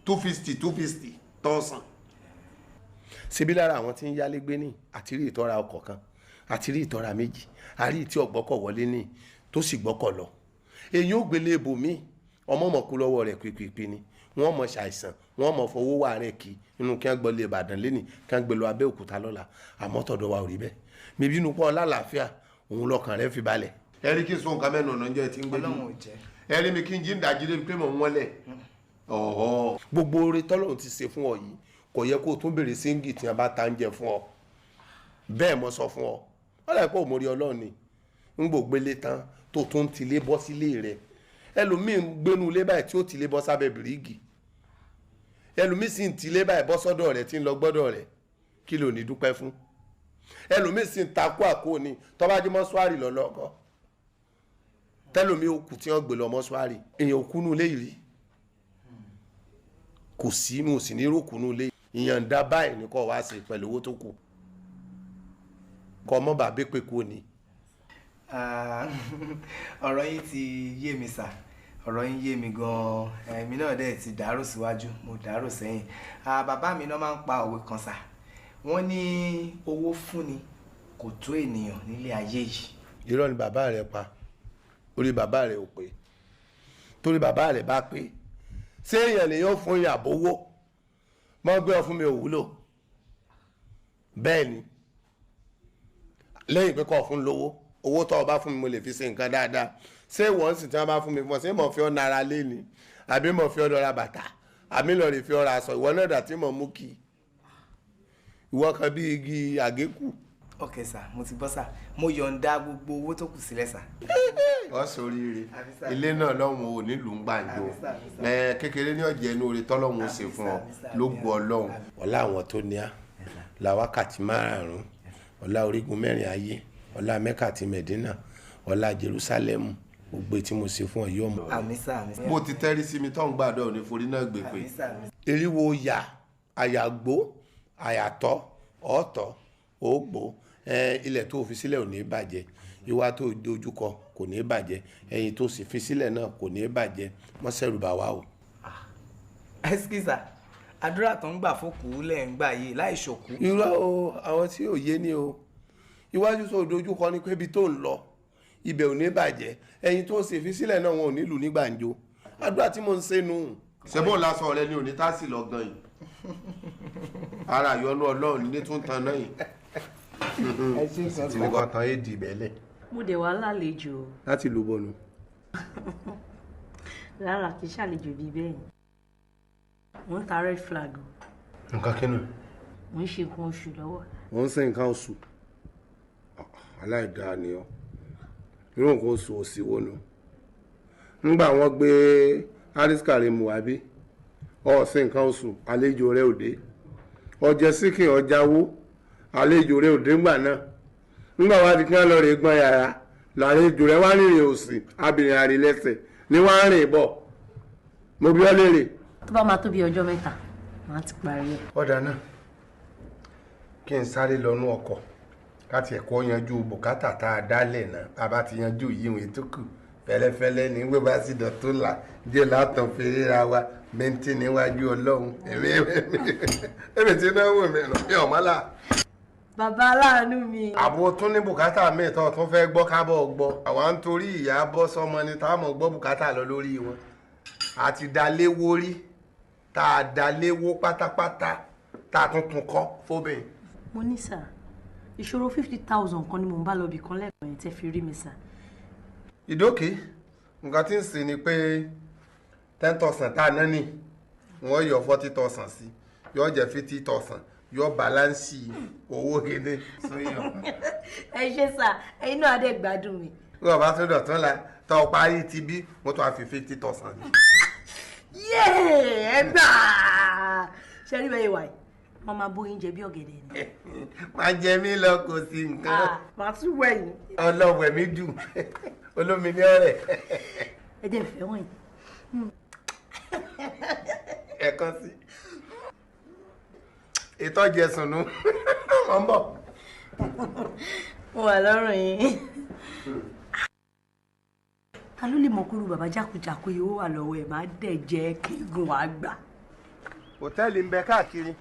Speaker 2: 250 tọ́sán. síbí lára àwọn tí ń yálégbé ní àti rí ìtọ́ra ọkọ̀ kan àti rí ìtọ́ra méjì àrí tí ọ̀gbọ́kọ̀ wọlé ní tó sì gbọ́kọ̀ lọ. èyí ò gbélé ibòmíì ọmọ mọ̀ kú lọ́wọ́ rẹ̀ pípípí ni wọ́n mọ̀ ṣàìsàn wọ́n mọ̀ fowó wà rẹ̀ kí inú kí wọ́n gbọ́ lé Ìbàdàn lẹ́nì kí wọ́n gbé lọ Abẹ́òkúta lọ́la àmọ́ tọ̀dọ̀ wa ò rí bẹ́ẹ̀ mi bínú pọ́ lálàáfíà òun lọ́kàn rẹ̀ fi balẹ̀. ẹ rí kí n sọ nǹkan mẹ́nu ọ̀nà jẹ́ ti ń gbé jù ẹ rí mi kí n jí ń dájú lé pé mò ń wọlé. gbogbo oore tọ́lọ́run ti ṣe fún ọ yìí kò yẹ kó o tún béèrè síngì tí wọ́n bá ta ń jẹ fún ọ bẹ́ẹ̀ mo sọ fún ọ wọ́n lè pọ̀ mórí Ọlọ́run ni ń gbògbélé tán tó tún tilé bọ́ sílé rẹ̀ ẹlòmíì ń gbénu ilé báyìí tí ó tilé bọ́ sábẹ́ bìrígì ẹlòmíì sì ń tilé báyìí bọ́ sọ́dọ̀ rẹ̀ tí ń lọ gbọ́dọ̀ rẹ̀ kí ló ní dúpẹ́ fún ẹlòmíì sì ń takú àkóní tọ́bájú mọ́ṣúárì lọ́lọ́kọ́ tẹ́lòmíì òkú tí wọ́n gbé lọ mọ́ṣúárì èèyàn òkú nù lé yìí kò sí inú sì ní rókù nù lé ìyànda báyìí ní kò wá sí pẹ̀lú owó tó kù kọ́ mọ́ bàbá pé kú ni.
Speaker 17: ọ̀rọ̀ yìí ti yé mi sà ọ̀rọ̀ yín yé mi gan-an èmi náà dẹ̀ ti dàrú síwájú mo dàrú sẹ́yìn bàbá mi náà máa ń pa òwe kan sà wọ́n ní owó fúnni kò tó ènìyàn nílé ayé yìí.
Speaker 2: irọ́ ni bàbá rẹ̀ pa orí bàbá rẹ̀ ò pé torí bàbá rẹ̀ bá pé ṣé èèyàn lèyàn fún ìyàbówó mọ́ gbé ọ fún mi ò wúlò bẹ́ẹ̀ ni lẹ́yìn pé kọ́ fún lówó owó tó o bá fún mi mo lè fi ṣe nǹkan dáadáa ṣé wọ́n sì tí wọ́n bá fún mi fún ọ ṣé mo fi ọ́ nara lé ni àbí mo fi ọ́ dọ́ra bàtà àbí lọ́ọ́ rè fi ọ́ ra aṣọ ìwọ náà dà tí mo mú kí ìwọ kan bí igi àgékù.
Speaker 17: ok sà mo ti gbọ́ sà mo yọ̀ǹda gbogbo owó tó kù sílẹ̀ sà.
Speaker 2: ọ sóríire ilé náà lọ́hùn ò nílùú ń gbàǹjo kékeré ní ọ̀jẹ̀ inú oore tọ́lọ́hùn ó ṣe fún ọ ló gbọ́ ọlọ́hùn. ọlá àwọn tó ní á la wákàtí márùn-ún ọlá orígun mẹ́rin ayé ọlá mẹ́kà àti mẹ̀dínà ọlá jerúsálẹ́mù gbogbo tí mo ṣe fún ọ yóò mọ. mo ti tẹ́rí sí mi tó ń gbàdọ̀ òní forí náà gbé pé eriwo ya àyàgbó àyàtọ̀ ọ̀tọ̀ ògbó ilẹ̀ tó fi sílẹ̀ ò ní bàjẹ́ ìwà tó dojúkọ kò ní bàjẹ́ ẹ̀yìn tó sì fi sílẹ̀ náà kò ní bàjẹ́ mọ́sẹ̀rù bá wà o.
Speaker 17: ẹsikísà àdúrà tó ń gbà fókù lẹ̀ ń gbà yìí láì ṣòkú.
Speaker 2: irọ́ o àwọn tí ò yé ni o iwájú tó dojúkọ ni pé ibi tó ń lọ ibẹ̀ ò ní bàjẹ́ ẹ̀yin tó ń ṣe fi sílẹ̀ náà wọn ò nílùú ní gbàǹjo àdúrà tí mo ń ṣe nù. ṣebó lásán rẹ ni òní tásì lọ gan yìí ara ìyọnu Ọlọ́run ní tún tan náà yìí tí mo kàn tán èdè ìbẹ̀lẹ̀.
Speaker 18: mo dẹ̀ wá lálejò.
Speaker 2: láti lù bọ́nu.
Speaker 18: rárá kì í ṣàlejò bíi bẹ́ẹ̀ mo ń ta red flag o.
Speaker 2: nǹkan kínú.
Speaker 18: mo ń ṣe nǹkan oṣù lọ́wọ́.
Speaker 2: wọ́n ń ṣe nǹkan oṣù aláìdáa ni ọ́ irú nǹkan oṣù òsì wo nu nígbà wọ́n gbé Haris Karim wábí ọ̀sìn nǹkan oṣù àlejò rẹ̀ òde ọjẹ́ síkì ọjàwó àlejò rẹ̀ òde ńgbà náà nígbà wá di kí wọ́n lọ rè gbọ́n yàrá làlejò rẹ̀ wá rìnrìn òsì abìnrin àrìn lẹ́sẹ̀ ní wọ́n á rìn bọ̀ mo bí ọ́ léèrè.
Speaker 18: tó bá máa tó bí ọjọ́ mẹ́ta màá ti parí ẹ̀.
Speaker 2: ọ̀dà náà kí n sáré lọ́nú ọkọ̀ láti ẹ̀kọ́ yanjú bùkátà tá a dálẹ̀ náà bàbá ti yanjú yíwọ̀n ètò kù fẹ́lẹ́fẹ́lẹ́ ní wíwá bá sì dọ̀tún là díẹ̀ látàn fèrè ra wa bẹ́ntì níwájú ọlọ́run èmi tí náà wò mí ràn mí ọ̀mọ́lá.
Speaker 18: bàbá aláàánú mi.
Speaker 2: àbò tún ní bùkátà míì tó tún fẹ́ gbọ́ kábọ̀ gbọ́ àwa ń torí ìyá bọ́ sọmọ ni táwọn gbọ́ bùkátà lọ lórí wọn àti daléwó rí tá a daléwó pátápátá tá a tuntun kọ́ fóbìn.
Speaker 18: mo ní sà ìṣòro 50,000 kan ni mò ń bá lọ bì kan lẹ́ẹ̀kan yẹn tẹ́ fi rí mi sà.
Speaker 2: ìdókè nǹkan tí ń sìn ni pé 10,000 tá a ná ní wọ́n yọ 40,000 sí yọ jẹ́ 50,000 yọ balansi owó gidi.
Speaker 18: ẹ ṣe sà ẹ̀yin náà adé gbádùn mi.
Speaker 2: bí wọ́n bá tún dọ̀tún la tọ́ ọ parí ti bí mo tún á fi 50,000 ní.
Speaker 18: yéè ẹ gbà ṣe rí bẹ́ẹ̀ wáyé wọ́n máa bóyin jẹ bí ọ̀gẹ̀dẹ̀ ni.
Speaker 2: máa jẹ mí lọ kò sí nǹkan.
Speaker 18: màá tún wẹ̀yìn.
Speaker 2: ọlọ́wẹ̀ mi dùn olómi ní ọ̀rẹ́.
Speaker 18: ẹ jẹ́ ìfẹ́ wọ̀nyí.
Speaker 2: ẹ̀kan sí ìtọ́jú ẹ̀sùn nù mọ̀ ń bọ̀.
Speaker 18: mo wà lọ́rùn yín. ta ló lè mọ kúrú bàbá jákujàku yìí ó wà lọ́wọ́ ẹ̀ máa dẹ̀ jẹ́ kí gun wàá gbà.
Speaker 2: hòtẹ́ẹ̀lì ń bẹ káàkiri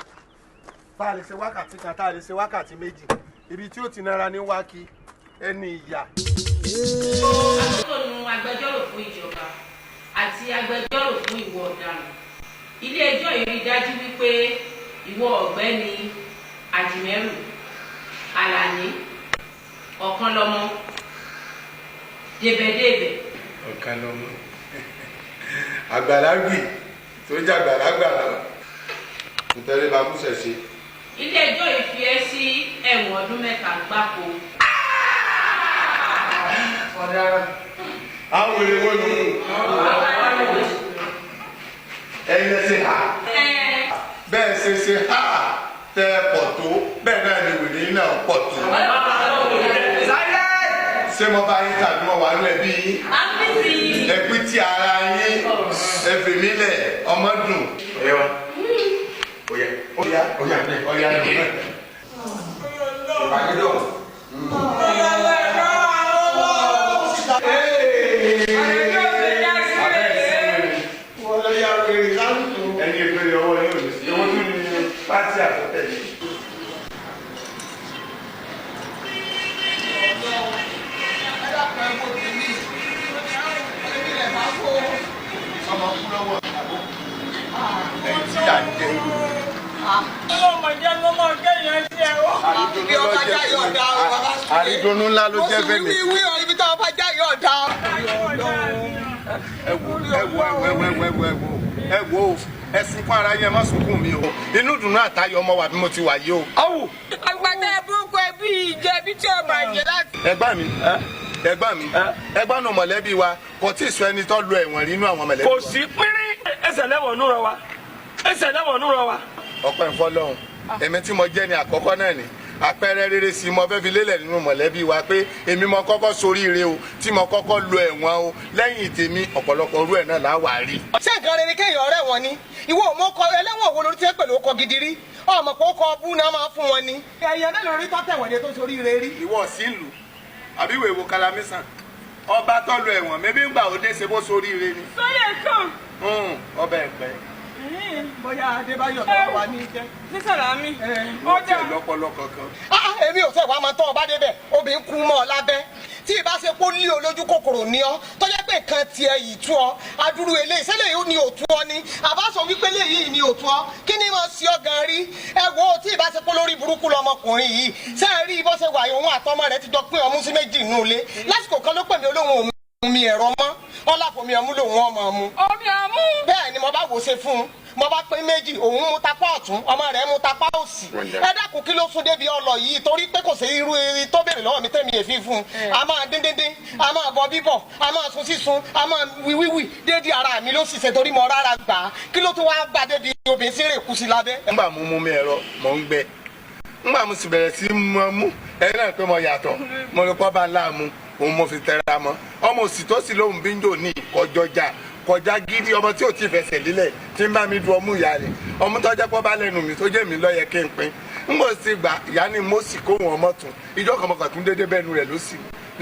Speaker 2: tá a lè ṣe wákàtí kan tá a lè ṣe wákàtí méjì ibi tí ó ti nára ní wákì ẹni ìyá.
Speaker 19: àtúntò nu agbẹjọ́rò fún ìjọba àti agbẹjọ́rò fún ìwọ ọ̀daràn ilé ẹjọ́ yìí rí dájú wípé ìwọ ọ̀gbẹ́ni Àjìmẹ́rù Àlàní Ọ̀kánlọ́mọ débẹ̀débẹ̀.
Speaker 2: Ọ̀kánlọ́mọ àgbàlagbì tó jẹ́ àgbàlagbà lọ nítorí bá kú ṣẹ̀ṣẹ̀.
Speaker 19: ilé ẹjọ́ yìí fi ẹ́ sí ẹ̀wọ̀n ọdún 3 gbáko.
Speaker 2: àwọn èrè wo ló ń ẹyin ṣe ha bẹ́ẹ̀ ṣe ha tẹ pọ̀ tó bẹ́ẹ̀ náà ni wèrè náà pọ̀ tó. ṣé mo bá yín tàbí mo wà nínú ẹbí yín ẹ pín tí ara yín ẹ fèmí lẹ̀ ọmọ dùn. ọ̀yẹ́ wa ọ̀yá ìpàdé dọ̀. ẹni ìpele ọwọ́ yóò lè sí owó tún ní pátí àtọ́tẹ̀lé. ọmọ kú lọ́wọ́ àbó ẹni tí à ń jẹ.
Speaker 16: ọlọ́mọdé ló máa kẹ́yìn sí ẹ̀rọ.
Speaker 2: àrídùnnú ńlá ló jẹ́ fẹ́ mi.
Speaker 16: wí ọ ibi tí wọ́n bá já yọ̀ dá.
Speaker 2: ẹ wo ẹ sunkún ara yẹn má sunkún mi o inú dùnú àtayọ̀ ọmọ wa bí mo ti wà yìí o.
Speaker 16: àgbàdo ẹbúrúkọ ẹbí ìjẹbi tí ọmọ ìjẹ láti.
Speaker 2: ẹgbọ́n nù mọ̀lẹ́bí wa kò tí ì sọ ẹni tó lu ẹ̀wọ̀n rí inú àwọn mọ̀lẹ́bí.
Speaker 11: kò sí pínrín ẹsẹ̀ lẹ́wọ̀n nù rọ wa ẹsẹ̀ lẹ́wọ̀n nù rọ wa.
Speaker 2: ọpẹ́ ìfọlọ́hún èmi tí mo jẹ́ ni àkọ́kọ́ náà ni àpẹẹrẹ rere sí mo fẹ́ fi lélẹ̀ nínú mọ̀lẹ́bí wa pé èmi mo kọ́kọ́ soríire o tí mo kọ́kọ́ lu ẹ̀wọ̀n o lẹ́yìn tèmi ọ̀pọ̀lọpọ̀ orú ẹ̀ náà là wà rí.
Speaker 16: ṣé nǹkan rere kéèyàn ọ̀rẹ́ wọn ni ìwọ ò mọ ọkọ ẹlẹ́wọ̀n wo lórí tí ẹ pẹ̀lú ọkọ gidi rí ọmọ pé ọkọ ọbú náà máa fún wọn ni. ẹ̀yàn náà lórí tọ́tẹ̀wọ̀n tó soríire rí.
Speaker 2: ìwọ sí ìlú àbí ìwé wo Kalamisan ọba tó lu ẹ̀wọ̀n mẹ́bí ń gbà ó dé ṣe bó soríire ni.
Speaker 16: sọ́yẹ̀ kàn.
Speaker 2: ọbẹ̀ ẹ̀pẹ́.
Speaker 16: bóyá Adébáyọ̀ bá wà ní jẹ́. sísàlámì.
Speaker 2: ó jẹ́ lọ́pọ̀lọ́ kankan.
Speaker 16: èmi ò fẹ́ wàá máa tọ́ ọ bá débẹ̀ obìnrin kú mọ́ ọ lábẹ́ tí ìbá ṣe kó lé olójú kòkòrò ní ọ tó jẹ́ pé nǹkan tiẹ̀ yìí tú ọ adúrú eléyìí ṣẹlẹ̀ yìí ni ò tú ọ ni àbáṣọ wípé léyìí ni ò tú ọ kí ni mo ṣe ọ gan rí ẹ wo tí ìbá ṣe kó lórí burúkú lọmọkùnrin yìí ṣe é rí bó ṣe wà yìí òun àtọmọ rẹ̀ ti jọ pín ọmú sí méjì nù lé lásìkò kan ló pè mí olóhùn omi ẹ̀rọ mọ́ wọn láfomi ọmú lòun ọmọ mu. omi ọmú. bẹ́ẹ̀ ni mo bá wò ṣe fún un mo bá pín méjì òun mú tapá ọ̀tún ọmọ rẹ̀ mú tapá òsì ẹ dákun kí ló sún débi ọlọ yìí torí pé kò sí irú eré tó béèrè lọ́wọ́ mi tẹ̀mí èéfín fún un a máa díndíndín a máa bọ bíbọ̀ a máa sun sísun a máa wíwíwì déédéé ara mi ló sì ṣe torí mo rárá gbà á kí ló tún wá gbà débi obìnrin sí èrè kù sí lábẹ́.
Speaker 2: ńgbà mo mú mi ẹ̀rọ mò ń gbẹ ńgbà mo sì bẹ̀rẹ̀ sí mú ẹ̀yin náà pé mo yàtọ̀ mo lè kọ́ bá ńlá mu òun mo fi tẹra mọ́ ọmọ òsì tó sì lóhùn bíńdò ní ìkọjọjà
Speaker 1: kọjá gidi ọmọ tí ò tí fẹsẹ̀ lílẹ̀ tí ń bá mi du ọmú ìyá rẹ̀ ọmọ tó jẹ́ pọ́ bá lẹ́nu mi tó jẹ́ mi lọ́yẹ kí n pín n kò sí gbà ìyá ni mo sì kó wọn ọmọ tún ìjọ kọmọkàn tún déédéé bẹ́ẹ̀ nu rẹ̀ ló sì